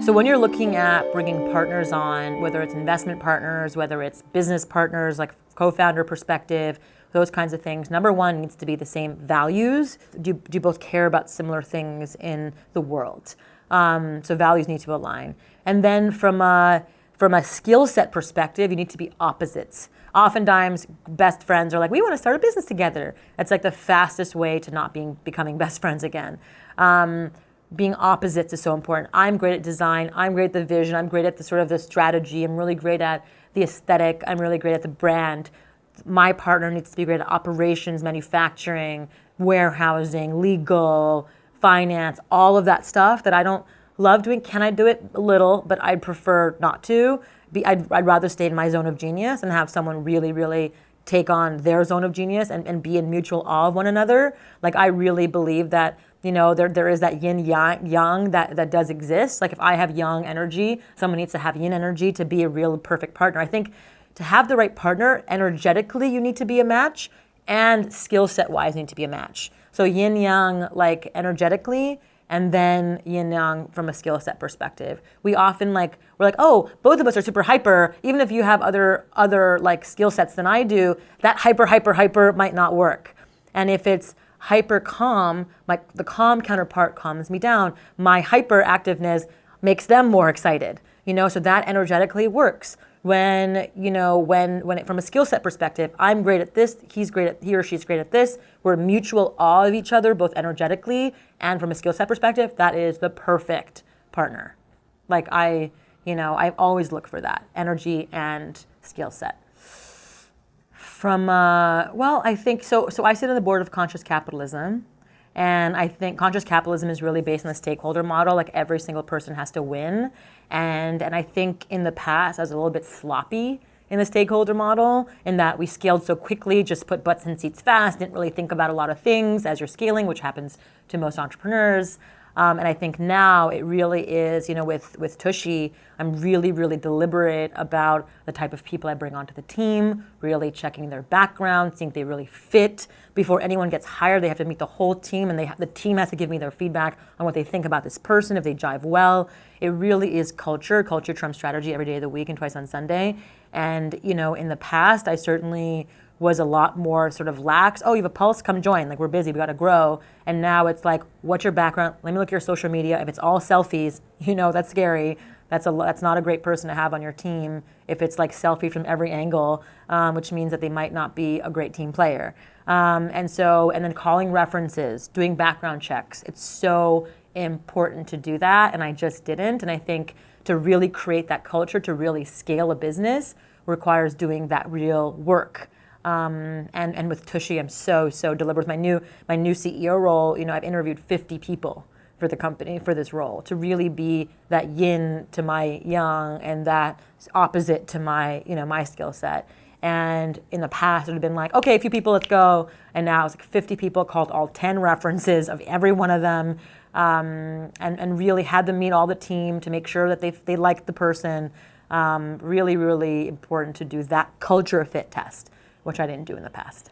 So when you're looking at bringing partners on, whether it's investment partners, whether it's business partners, like co-founder perspective, those kinds of things, number one needs to be the same values. Do you both care about similar things in the world? So values need to align. And then from a skill set perspective, you need to be opposites. Oftentimes, best friends are like, we want to start a business together. That's like the fastest way to not becoming best friends again. Being opposites is so important. I'm great at design. I'm great at the vision. I'm great at the sort of the strategy. I'm really great at the aesthetic. I'm really great at the brand. My partner needs to be great at operations, manufacturing, warehousing, legal, finance, all of that stuff that I don't love doing. Can I do it a little, but I'd prefer not to. I'd rather stay in my zone of genius and have someone really, really take on their zone of genius and be in mutual awe of one another. Like, I really believe that, there is that yin yang that does exist. Like, if I have yang energy, someone needs to have yin energy to be a real perfect partner. I think to have the right partner, energetically, you need to be a match, and skill set wise need to be a match. So yin yang, like energetically, and then yin yang from a skill set perspective. We often we're like, oh, both of us are super hyper. Even if you have other like skill sets than I do, that hyper might not work. And if it's hyper calm, like the calm counterpart calms me down, my hyperactiveness makes them more excited. So that energetically works. When it, from a skill set perspective, I'm great at this, he or she's great at this, we're mutual awe of each other, both energetically and from a skill set perspective, that is the perfect partner. Like I always look for that, energy and skill set. I think, so I sit on the board of Conscious Capitalism, and I think conscious capitalism is really based on the stakeholder model, like every single person has to win. And I think in the past, I was a little bit sloppy in the stakeholder model in that we scaled so quickly, just put butts in seats fast, didn't really think about a lot of things as you're scaling, which happens to most entrepreneurs. And I think now it really is, with Tushy, I'm really, really deliberate about the type of people I bring onto the team, really checking their background, seeing if they really fit. Before anyone gets hired, they have to meet the whole team, and the team has to give me their feedback on what they think about this person, if they jive well. It really is culture. Culture trumps strategy every day of the week and twice on Sunday. And, in the past, I certainly was a lot more sort of lax. Oh, you have a pulse? Come join. Like, we're busy. We got to grow. And now it's like, what's your background? Let me look at your social media. If it's all selfies, that's scary. That's not a great person to have on your team if it's like selfie from every angle, which means that they might not be a great team player. And then calling references, doing background checks. It's so important to do that, and I just didn't. And I think to really create that culture, to really scale a business, requires doing that real work. And with Tushy, I'm so deliberate. With my new CEO role, I've interviewed 50 people for the company for this role to really be that yin to my yang and that opposite to my my skill set. And in the past, it would have been like, okay, a few people, let's go. And now it's like 50 people, called all 10 references of every one of them, and really had them meet all the team to make sure that they liked the person. Really, really important to do that culture fit test, which I didn't do in the past.